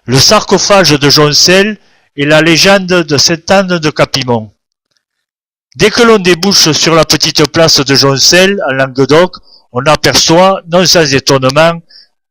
Le sarcophage de Joncel et la légende de Sainte-Anne de Capimont. Dès que l'on débouche sur la petite place de Joncel, en Languedoc, on aperçoit, non sans étonnement,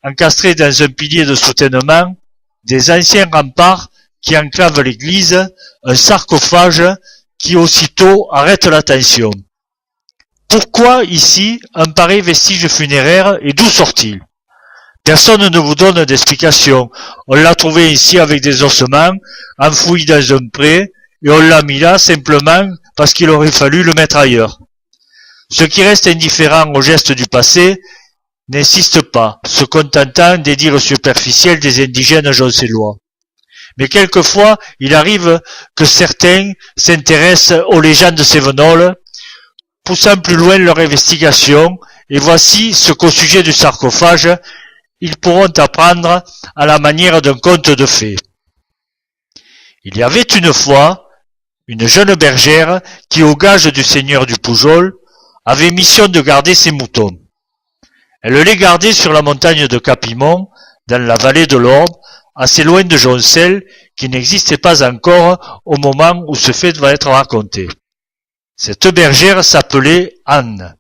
encastré dans un pilier de soutènement, des anciens remparts qui enclavent l'église, un sarcophage qui aussitôt arrête l'attention. Pourquoi ici un pareil vestige funéraire et d'où sort-il? Personne ne vous donne d'explication. On l'a trouvé ici avec des ossements, enfoui dans un pré, et on l'a mis là simplement parce qu'il aurait fallu le mettre ailleurs. Ceux qui restent indifférents aux gestes du passé n'insistent pas, se contentant des dires superficiels des indigènes joncellois. Mais quelquefois, il arrive que certains s'intéressent aux légendes cévenoles, poussant plus loin leur investigation, et voici ce qu'au sujet du sarcophage, ils pourront apprendre à la manière d'un conte de fées. Il y avait une fois une jeune bergère qui, au gage du seigneur du Poujol, avait mission de garder ses moutons. Elle les gardait sur la montagne de Capimont, dans la vallée de l'Orbe, assez loin de Joncel, qui n'existait pas encore au moment où ce fait va être raconté. Cette bergère s'appelait Anne,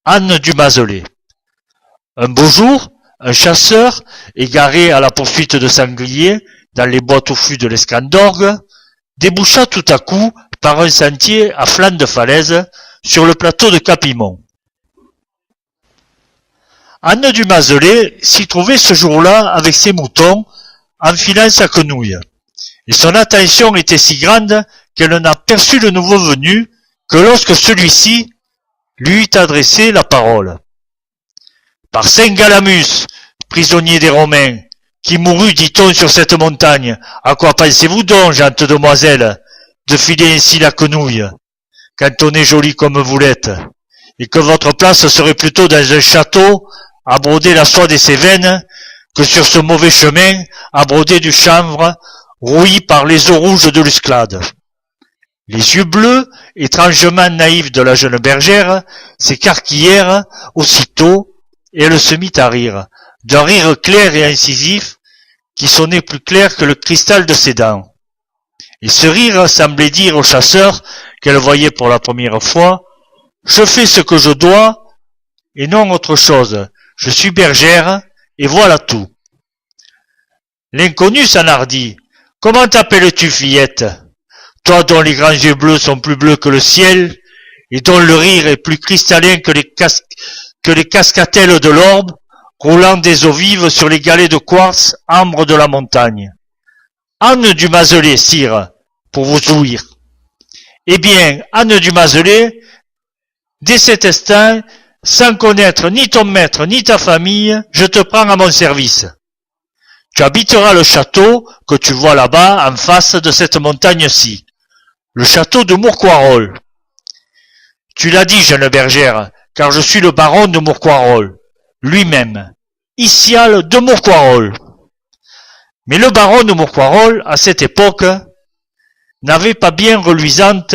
Anne du Mazelet. Un beau jour, un chasseur, égaré à la poursuite de sangliers dans les bois touffus de l'Escandorgue, déboucha tout à coup par un sentier à flanc de falaise sur le plateau de Capimont. Anne du Mazelet s'y trouvait ce jour-là avec ses moutons, enfilant sa quenouille, et son attention était si grande qu'elle n'aperçut le nouveau venu que lorsque celui-ci lui eut adressé la parole. Par Saint Galamus, prisonnier des Romains, qui mourut, dit-on, sur cette montagne, à quoi pensez-vous donc, gente demoiselle, de filer ainsi la quenouille, quand on est jolie comme vous l'êtes, et que votre place serait plutôt dans un château, à broder la soie des Cévennes, que sur ce mauvais chemin, à broder du chanvre, rouilli par les eaux rouges de l'Eusclade. Les yeux bleus, étrangement naïfs de la jeune bergère, s'écarquillèrent aussitôt, et elle se mit à rire, d'un rire clair et incisif, qui sonnait plus clair que le cristal de ses dents. Et ce rire semblait dire au chasseur, qu'elle voyait pour la première fois, « Je fais ce que je dois, et non autre chose. Je suis bergère, et voilà tout. » L'inconnu s'enhardit. « Comment t'appelles-tu, fillette? Toi dont les grands yeux bleus sont plus bleus que le ciel, et dont le rire est plus cristallin que les cascatelles de l'Orbe, roulant des eaux vives sur les galets de quartz ambre de la montagne. Anne du Mazelet, sire, pour vous ouïr. Eh bien, Anne du Mazelet, dès cet instant, sans connaître ni ton maître ni ta famille, je te prends à mon service. Tu habiteras le château que tu vois là-bas en face de cette montagne-ci, le château de Mourcoirol. Tu l'as dit, jeune bergère, car je suis le baron de Mourcoirol, lui-même, Icial de Mourcoirol. Mais le baron de Mourcoirol, à cette époque, n'avait pas bien reluisante.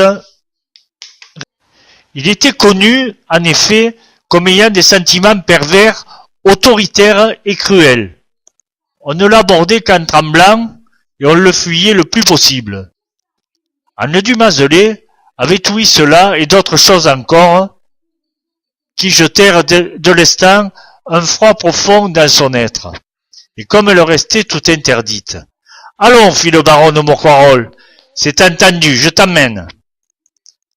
Il était connu, en effet, comme ayant des sentiments pervers, autoritaires et cruels. On ne l'abordait qu'en tremblant, et on le fuyait le plus possible. Anne du Mazelet avait ouï cela et d'autres choses encore, qui jetèrent de l'instant un froid profond dans son être, et comme elle restait tout interdite. « Allons, fit le baron de Mourcoirol, c'est entendu, je t'emmène.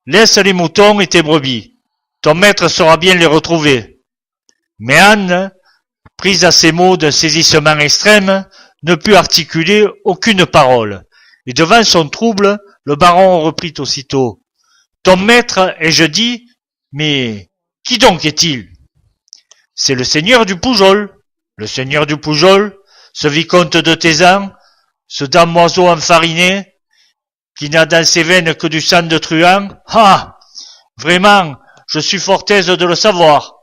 Laisse les moutons et tes brebis, ton maître saura bien les retrouver. » Mais Anne, prise à ces mots d'un saisissement extrême, ne put articuler aucune parole, et devant son trouble, le baron reprit aussitôt. « Ton maître, ai-je dit, mais qui donc est-il? » « C'est le seigneur du Poujol. Le seigneur du Poujol, ce vicomte de Tézan, ce damoiseau enfariné, qui n'a dans ses veines que du sang de truand. Ah! Vraiment, je suis fort aise de le savoir.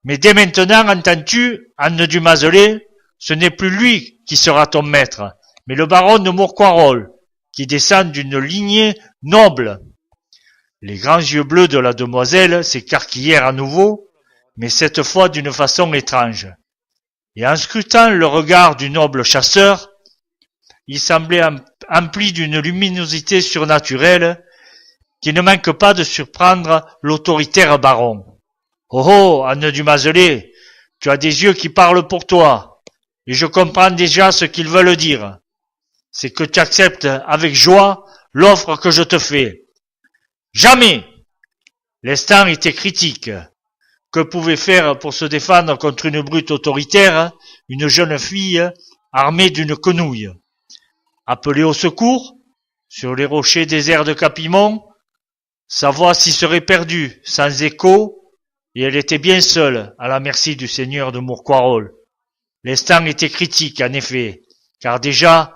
Mais dès maintenant, entends-tu, Anne du Mazelet, ce n'est plus lui qui sera ton maître, mais le baron de Mourcoirol, qui descend d'une lignée noble. » Les grands yeux bleus de la demoiselle s'écarquillèrent à nouveau, mais cette fois d'une façon étrange. Et en scrutant le regard du noble chasseur, il semblait empli d'une luminosité surnaturelle qui ne manque pas de surprendre l'autoritaire baron. Oh oh, Anne du Mazelet, tu as des yeux qui parlent pour toi, et je comprends déjà ce qu'ils veulent dire. C'est que tu acceptes avec joie l'offre que je te fais. Jamais! L'instant était critique. Que pouvait faire pour se défendre contre une brute autoritaire une jeune fille armée d'une quenouille? Appeler au secours? Sur les rochers déserts de Capimont, sa voix s'y serait perdue, sans écho, et elle était bien seule, à la merci du seigneur de Mourquarol. L'instant était critique, en effet, car déjà,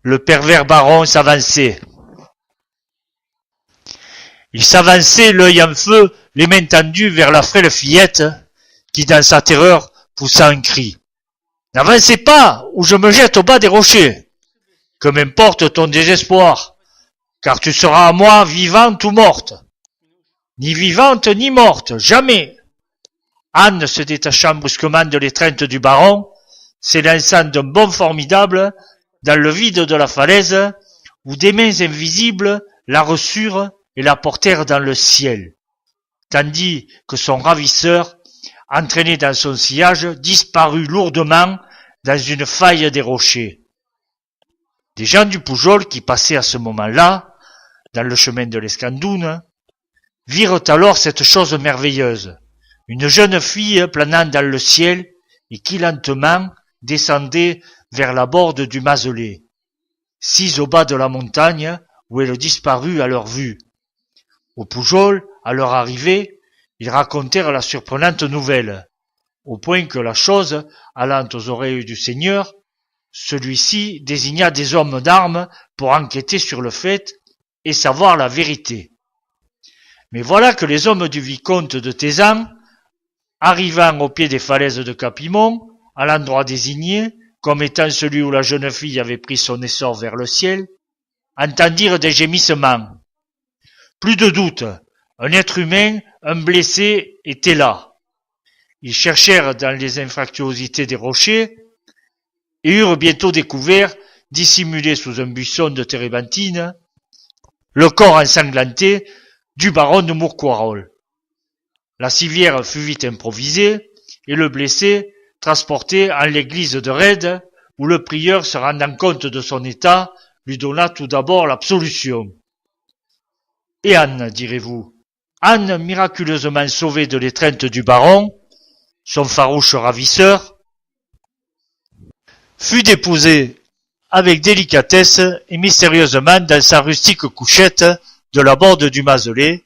le pervers baron s'avançait. Il s'avançait, l'œil en feu, les mains tendues vers la frêle fillette, qui, dans sa terreur, poussa un cri. « N'avancez pas, ou je me jette au bas des rochers. Que m'importe ton désespoir, car tu seras à moi vivante ou morte. Ni vivante ni morte, jamais. » Anne, se détachant brusquement de l'étreinte du baron, s'élançant d'un bond formidable dans le vide de la falaise, où des mains invisibles la reçurent et la portèrent dans le ciel, tandis que son ravisseur, entraîné dans son sillage, disparut lourdement dans une faille des rochers. Des gens du Poujol qui passaient à ce moment-là, dans le chemin de l'Escandoune, virent alors cette chose merveilleuse, une jeune fille planant dans le ciel et qui lentement descendait vers la borde du Mazelet, sise au bas de la montagne où elle disparut à leur vue. Au Poujol, à leur arrivée, ils racontèrent la surprenante nouvelle, au point que la chose, allant aux oreilles du seigneur, celui-ci désigna des hommes d'armes pour enquêter sur le fait et savoir la vérité. Mais voilà que les hommes du vicomte de Tézan, arrivant au pied des falaises de Capimont, à l'endroit désigné, comme étant celui où la jeune fille avait pris son essor vers le ciel, entendirent des gémissements. Plus de doute, un être humain, un blessé, était là. Ils cherchèrent dans les infractuosités des rochers et eurent bientôt découvert, dissimulé sous un buisson de térébenthine, le corps ensanglanté du baron de Mourquarol. La civière fut vite improvisée et le blessé transporté en l'église de Rède, où le prieur, se rendant compte de son état, lui donna tout d'abord l'absolution. Et Anne, direz-vous, Anne, miraculeusement sauvée de l'étreinte du baron, son farouche ravisseur, fut déposée avec délicatesse et mystérieusement dans sa rustique couchette de la borde du Mazelet,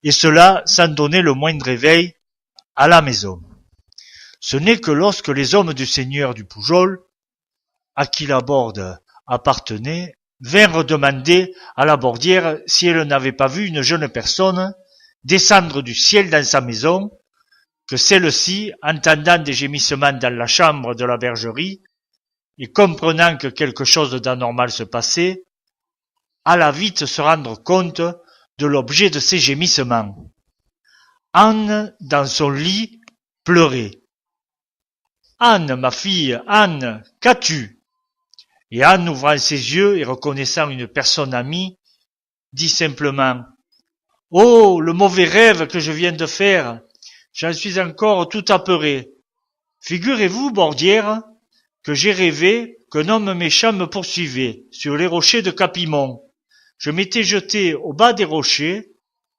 et cela sans donner le moindre éveil à la maison. Ce n'est que lorsque les hommes du seigneur du Poujol, à qui la borde appartenait, vinrent demander à la bordière si elle n'avait pas vu une jeune personne descendre du ciel dans sa maison, que celle-ci, entendant des gémissements dans la chambre de la bergerie, et comprenant que quelque chose d'anormal se passait, alla vite se rendre compte de l'objet de ces gémissements. Anne, dans son lit, pleurait. « Anne, ma fille, Anne, qu'as-tu » Et Anne, ouvrant ses yeux et reconnaissant une personne amie, dit simplement « Oh, le mauvais rêve que je viens de faire, j'en suis encore tout apeuré. Figurez-vous, bordière, que j'ai rêvé qu'un homme méchant me poursuivait sur les rochers de Capimont. Je m'étais jeté au bas des rochers.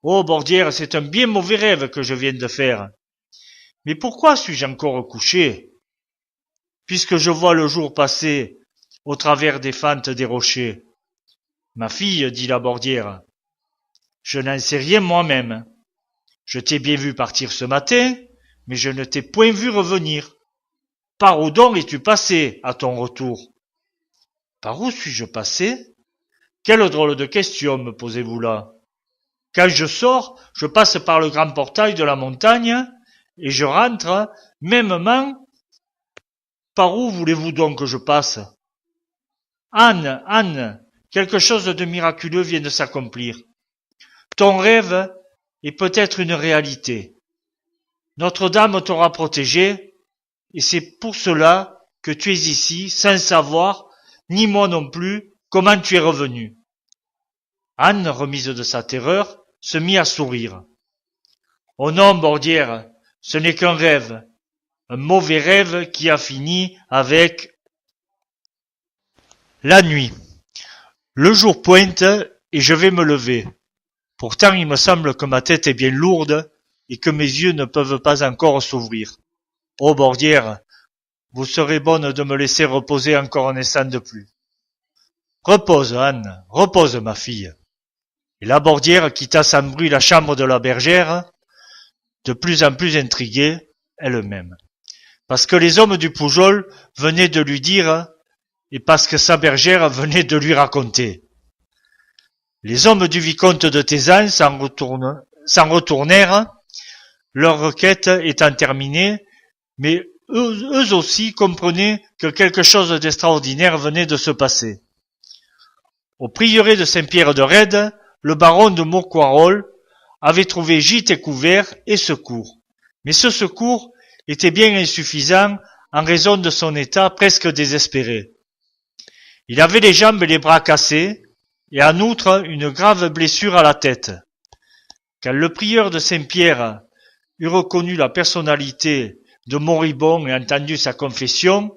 Oh, bordière, c'est un bien mauvais rêve que je viens de faire. Mais pourquoi suis-je encore couché, puisque je vois le jour passer au travers des fentes des rochers? Ma fille, dit la bordière, je n'en sais rien moi-même. Je t'ai bien vu partir ce matin, mais je ne t'ai point vu revenir. Par où donc es-tu passé à ton retour? Par où suis-je passé? Quelle drôle de question me posez-vous là? Quand je sors, je passe par le grand portail de la montagne, et je rentre, mêmement. Par où voulez-vous donc que je passe? Anne, Anne, quelque chose de miraculeux vient de s'accomplir. Ton rêve est peut-être une réalité. Notre-Dame t'aura protégée, et c'est pour cela que tu es ici, sans savoir, ni moi non plus, comment tu es revenu. Anne, remise de sa terreur, se mit à sourire. Oh non, Bordière, ce n'est qu'un rêve, un mauvais rêve qui a fini avec la nuit. Le jour pointe et je vais me lever. Pourtant, il me semble que ma tête est bien lourde et que mes yeux ne peuvent pas encore s'ouvrir. Oh, Bordière, vous serez bonne de me laisser reposer encore un instant de plus. Repose, Anne, repose, ma fille. Et la Bordière quitta sans bruit la chambre de la bergère, de plus en plus intriguée elle-même. Parce que les hommes du Poujol venaient de lui dire, et parce que sa bergère venait de lui raconter. Les hommes du vicomte de Tézan s'en retournèrent, leur requête étant terminée, mais eux aussi comprenaient que quelque chose d'extraordinaire venait de se passer. Au prieuré de Saint-Pierre-de-Rède, le baron de Mourquarol avait trouvé gîte et couvert et secours. Mais ce secours était bien insuffisant en raison de son état presque désespéré. Il avait les jambes et les bras cassés, et en outre une grave blessure à la tête. Quand le prieur de Saint-Pierre eut reconnu la personnalité de moribond et entendu sa confession,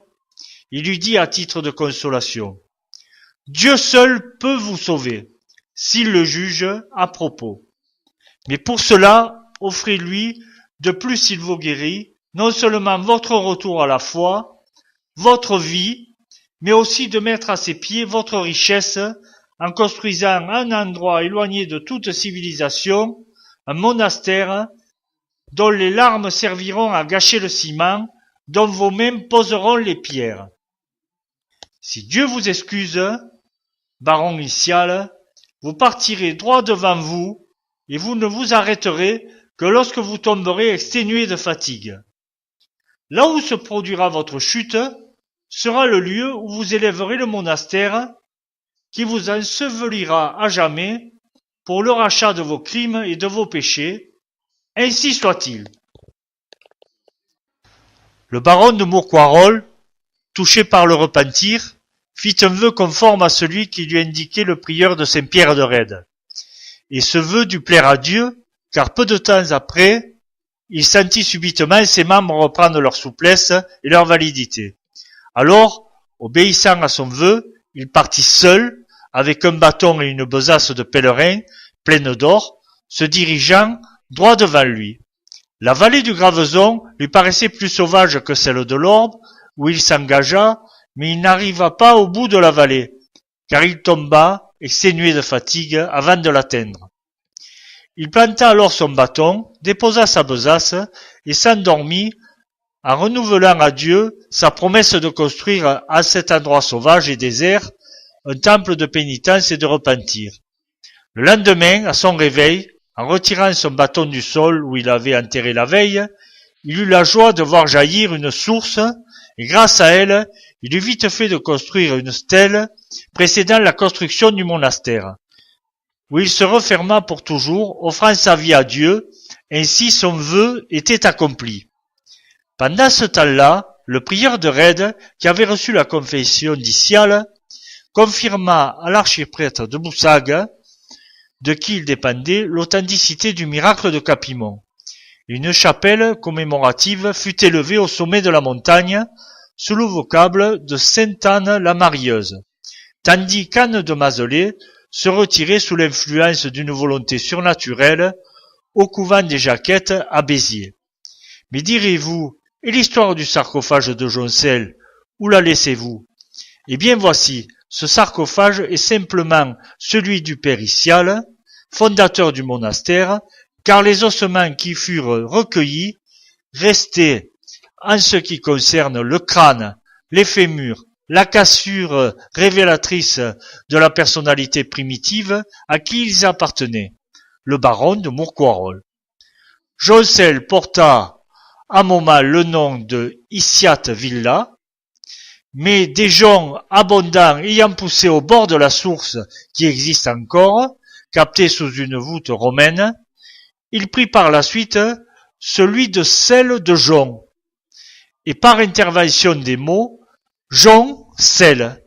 il lui dit à titre de consolation, « Dieu seul peut vous sauver, s'il le juge à propos. Mais pour cela, offrez-lui, de plus s'il vous guérit, non seulement votre retour à la foi, votre vie, mais aussi de mettre à ses pieds votre richesse en construisant un endroit éloigné de toute civilisation, un monastère dont les larmes serviront à gâcher le ciment, dont vos mains poseront les pierres. Si Dieu vous excuse, baron Icial, vous partirez droit devant vous, et vous ne vous arrêterez que lorsque vous tomberez exténué de fatigue. Là où se produira votre chute sera le lieu où vous élèverez le monastère qui vous ensevelira à jamais pour le rachat de vos crimes et de vos péchés. Ainsi soit-il. » Le baron de Mourquarol, touché par le repentir, fit un vœu conforme à celui qui lui indiquait le prieur de Saint-Pierre-de-Rède. Et ce vœu dut plaire à Dieu, car peu de temps après, il sentit subitement ses membres reprendre leur souplesse et leur validité. Alors, obéissant à son vœu, il partit seul, avec un bâton et une besace de pèlerin, pleine d'or, se dirigeant droit devant lui. La vallée du Gravezon lui paraissait plus sauvage que celle de l'Orbe, où il s'engagea, mais il n'arriva pas au bout de la vallée, car il tomba, exténué de fatigue, avant de l'atteindre. Il planta alors son bâton, déposa sa besace, et s'endormit, en renouvelant à Dieu sa promesse de construire à cet endroit sauvage et désert un temple de pénitence et de repentir. Le lendemain, à son réveil, en retirant son bâton du sol où il avait enterré la veille, il eut la joie de voir jaillir une source, et grâce à elle, il eut vite fait de construire une stèle précédant la construction du monastère, où il se referma pour toujours, offrant sa vie à Dieu, ainsi son vœu était accompli. Pendant ce temps-là, le prieur de Rède, qui avait reçu la confession d'Icial, confirma à l'archiprêtre de Boussague, de qui il dépendait, l'authenticité du miracle de Capimont. Une chapelle commémorative fut élevée au sommet de la montagne, sous le vocable de Sainte-Anne-la-Marieuse, tandis qu'Anne de Mazelay se retirait sous l'influence d'une volonté surnaturelle au couvent des Jaquettes à Béziers. Mais direz-vous, et l'histoire du sarcophage de Joncel, où la laissez-vous? Eh bien voici, ce sarcophage est simplement celui du père Icial, fondateur du monastère, car les ossements qui furent recueillis restaient, en ce qui concerne le crâne, les fémurs, la cassure révélatrice de la personnalité primitive à qui ils appartenaient, le baron de Mourquarol. Joncel porta à un moment le nom de Iciat Villa, mais des joncs abondants ayant poussé au bord de la source qui existe encore, capté sous une voûte romaine, il prit par la suite celui de Celle de Jon, et par intervention des mots, Jon, Celle,